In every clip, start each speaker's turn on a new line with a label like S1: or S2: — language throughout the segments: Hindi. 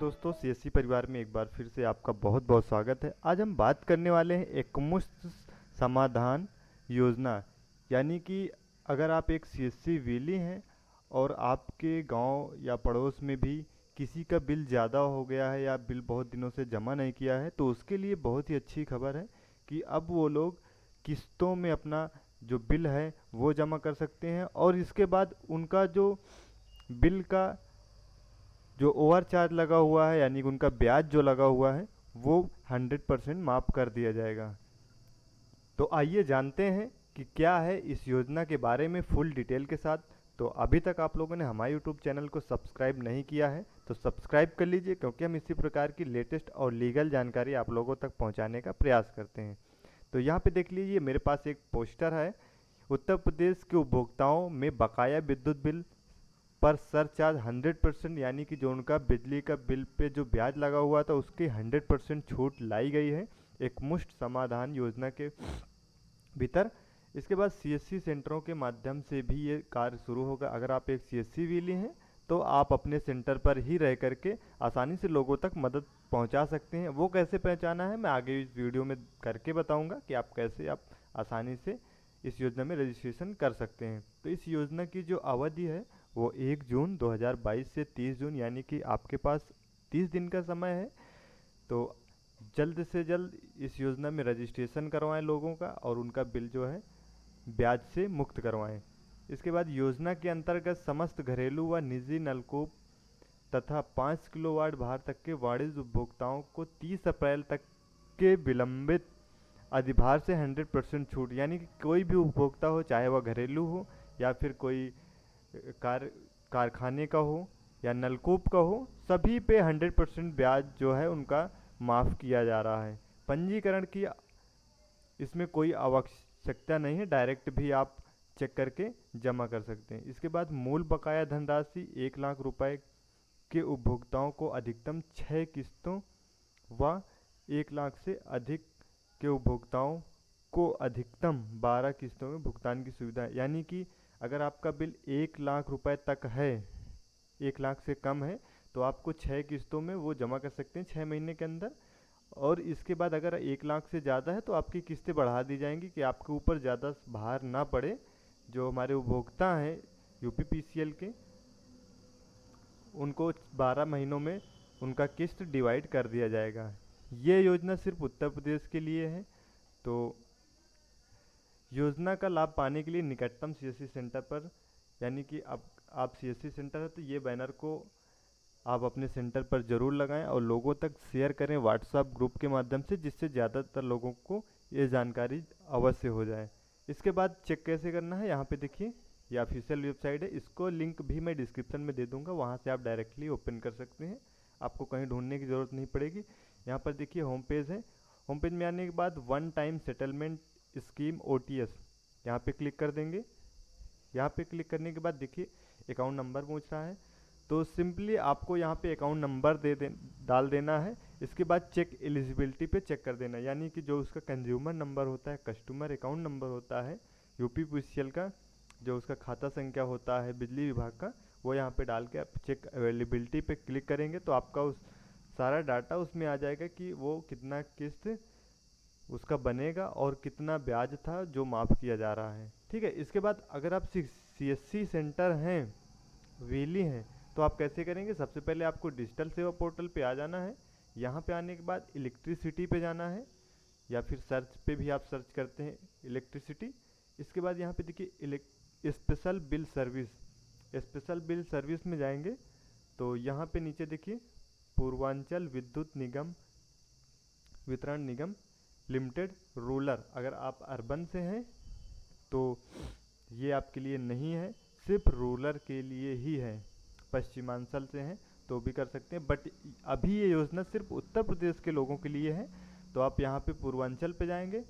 S1: दोस्तों, सीएससी परिवार में एक बार फिर से आपका बहुत बहुत स्वागत है। आज हम बात करने वाले हैं एकमुश्त समाधान योजना। यानी कि अगर आप एक सीएससी वेली हैं और आपके गांव या पड़ोस में भी किसी का बिल ज़्यादा हो गया है या बिल बहुत दिनों से जमा नहीं किया है, तो उसके लिए बहुत ही अच्छी खबर है कि अब वो लोग किस्तों में अपना जो बिल है वो जमा कर सकते हैं और इसके बाद उनका जो बिल का जो ओवर चार्ज लगा हुआ है, यानी कि उनका ब्याज जो लगा हुआ है, वो 100% माफ़ कर दिया जाएगा। तो आइए जानते हैं कि क्या है इस योजना के बारे में फुल डिटेल के साथ। तो अभी तक आप लोगों ने हमारे यूट्यूब चैनल को सब्सक्राइब नहीं किया है तो सब्सक्राइब कर लीजिए, क्योंकि हम इसी प्रकार की लेटेस्ट और लीगल जानकारी आप लोगों तक पहुंचाने का प्रयास करते हैं। तो यहाँ पे देख लीजिए, मेरे पास एक पोस्टर है। उत्तर प्रदेश के उपभोक्ताओं में बकाया विद्युत बिल पर सरचार्ज 100%, यानी कि जो उनका बिजली का बिल पे जो ब्याज लगा हुआ था उसकी 100% छूट लाई गई है एकमुश्त समाधान योजना के भीतर। इसके बाद सीएससी सेंटरों के माध्यम से भी ये कार्य शुरू होगा। अगर आप एक सीएससी वेली हैं तो आप अपने सेंटर पर ही रह करके आसानी से लोगों तक मदद पहुंचा सकते हैं। वो कैसे पहचाना है मैं आगे इस वीडियो में करके बताऊंगा कि आप कैसे आप आसानी से इस योजना में रजिस्ट्रेशन कर सकते हैं। तो इस योजना की जो अवधि है वो 1 जून 2022 से 30 जून, यानी कि आपके पास 30 दिन का समय है। तो जल्द से जल्द इस योजना में रजिस्ट्रेशन करवाएं लोगों का और उनका बिल जो है ब्याज से मुक्त करवाएं। इसके बाद योजना के अंतर्गत समस्त घरेलू व निजी नलकूप तथा 5 किलोवाट भार तक के वाणिज्य उपभोक्ताओं को 30 अप्रैल तक के विलंबित अधिभार से 100% छूट, यानी कि कोई भी उपभोक्ता हो, चाहे वह घरेलू हो या फिर कोई कारखाने का हो या नलकूप का हो, सभी पे 100% ब्याज जो है उनका माफ़ किया जा रहा है। पंजीकरण की इसमें कोई आवश्यकता नहीं है, डायरेक्ट भी आप चेक करके जमा कर सकते हैं। इसके बाद मूल बकाया धनराशि 1 लाख रुपए के उपभोक्ताओं को अधिकतम 6 किस्तों व 1 लाख से अधिक के उपभोक्ताओं को अधिकतम 12 किस्तों में भुगतान की सुविधा है। यानी कि अगर आपका बिल 1 लाख रुपए तक है, 1 लाख से कम है, तो आपको 6 किस्तों में वो जमा कर सकते हैं 6 महीने के अंदर। और इसके बाद अगर 1 लाख से ज़्यादा है तो आपकी किस्तें बढ़ा दी जाएंगी कि आपके ऊपर ज़्यादा भार ना पड़े। जो हमारे उपभोक्ता हैं यूपीपीसीएल के, उनको 12 महीनों में उनका किस्त डिवाइड कर दिया जाएगा। ये योजना सिर्फ उत्तर प्रदेश के लिए है। तो योजना का लाभ पाने के लिए निकटतम सीएससी सेंटर पर, यानी कि अब आप सीएससी सेंटर है तो ये बैनर को आप अपने सेंटर पर ज़रूर लगाएं और लोगों तक शेयर करें व्हाट्सएप ग्रुप के माध्यम से, जिससे ज़्यादातर लोगों को ये जानकारी अवश्य हो जाए। इसके बाद चेक कैसे करना है, यहाँ पे देखिए, ये ऑफिशियल वेबसाइट है। इसको लिंक भी मैं डिस्क्रिप्शन में दे दूँगा, वहाँ से आप डायरेक्टली ओपन कर सकते हैं, आपको कहीं ढूंढने की ज़रूरत नहीं पड़ेगी। यहाँ पर देखिए होम पेज है। होम पेज में आने के बाद one time settlement scheme OTS, यहाँ पे क्लिक कर देंगे। यहाँ पे क्लिक करने के बाद देखिए अकाउंट नंबर पूछ रहा है, तो सिंपली आपको यहाँ पे अकाउंट नंबर डाल देना है। इसके बाद चेक एलिजिबिलिटी पे चेक कर देना है, यानी कि जो उसका कंज्यूमर नंबर होता है, कस्टमर अकाउंट नंबर होता है यूपीपीसीएल का, जो उसका खाता संख्या होता है बिजली विभाग का, वो यहाँ पे डाल के आप चेक अवेलेबिलिटी पे क्लिक करेंगे तो आपका उस सारा डाटा उसमें आ जाएगा कि वो कितना किस्त उसका बनेगा और कितना ब्याज था जो माफ़ किया जा रहा है। ठीक है। इसके बाद अगर आप सीएससी सेंटर हैं, वेली हैं, तो आप कैसे करेंगे, सबसे पहले आपको डिजिटल सेवा पोर्टल पे आ जाना है। यहाँ पे आने के बाद इलेक्ट्रिसिटी पे जाना है, या फिर सर्च पे भी आप सर्च करते हैं इलेक्ट्रिसिटी। इसके बाद यहाँ पे देखिए special bill service, special bill service में जाएंगे तो यहाँ पे नीचे देखिए पूर्वांचल विद्युत निगम वितरण निगम लिमिटेड रूरल। अगर आप अर्बन से हैं तो ये आपके लिए नहीं है, सिर्फ रूरल के लिए ही है। पश्चिमांचल से हैं तो भी कर सकते हैं, बट अभी ये योजना सिर्फ उत्तर प्रदेश के लोगों के लिए है। तो आप यहाँ पे पूर्वांचल पे जाएंगे।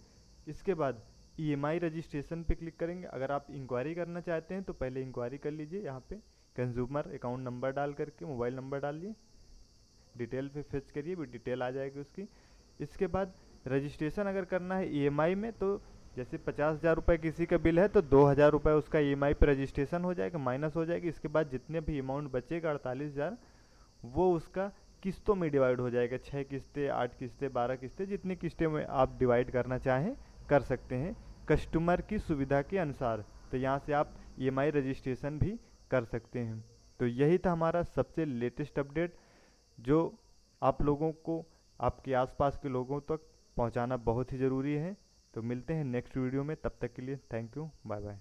S1: इसके बाद EMI रजिस्ट्रेशन पे क्लिक करेंगे। अगर आप इंक्वायरी करना चाहते हैं तो पहले इंक्वायरी कर लीजिए। यहाँ पे कंज्यूमर अकाउंट नंबर डाल करके मोबाइल नंबर डालिए, डिटेल पे फेच करिए, भी डिटेल आ जाएगी उसकी। इसके बाद रजिस्ट्रेशन अगर करना है EMI में, तो जैसे 50,000 रुपये किसी का बिल है तो 2,000 रुपये उसका EMI पे रजिस्ट्रेशन हो जाएगा, माइनस हो जाएगी। इसके बाद जितने भी अमाउंट बचेगा 48,000, वो उसका किस्तों में डिवाइड हो जाएगा। 6 किस्तें, 8 किस्तें, 12 किस्तें, जितनी किस्तें में आप डिवाइड करना चाहें कर सकते हैं कस्टमर की सुविधा के अनुसार। तो यहाँ से आप EMI रजिस्ट्रेशन भी कर सकते हैं। तो यही था हमारा सबसे लेटेस्ट अपडेट, जो आप लोगों को, आपके आसपास के लोगों तक पहुँचाना बहुत ही ज़रूरी है। तो मिलते हैं नेक्स्ट वीडियो में, तब तक के लिए थैंक यू, बाय बाय।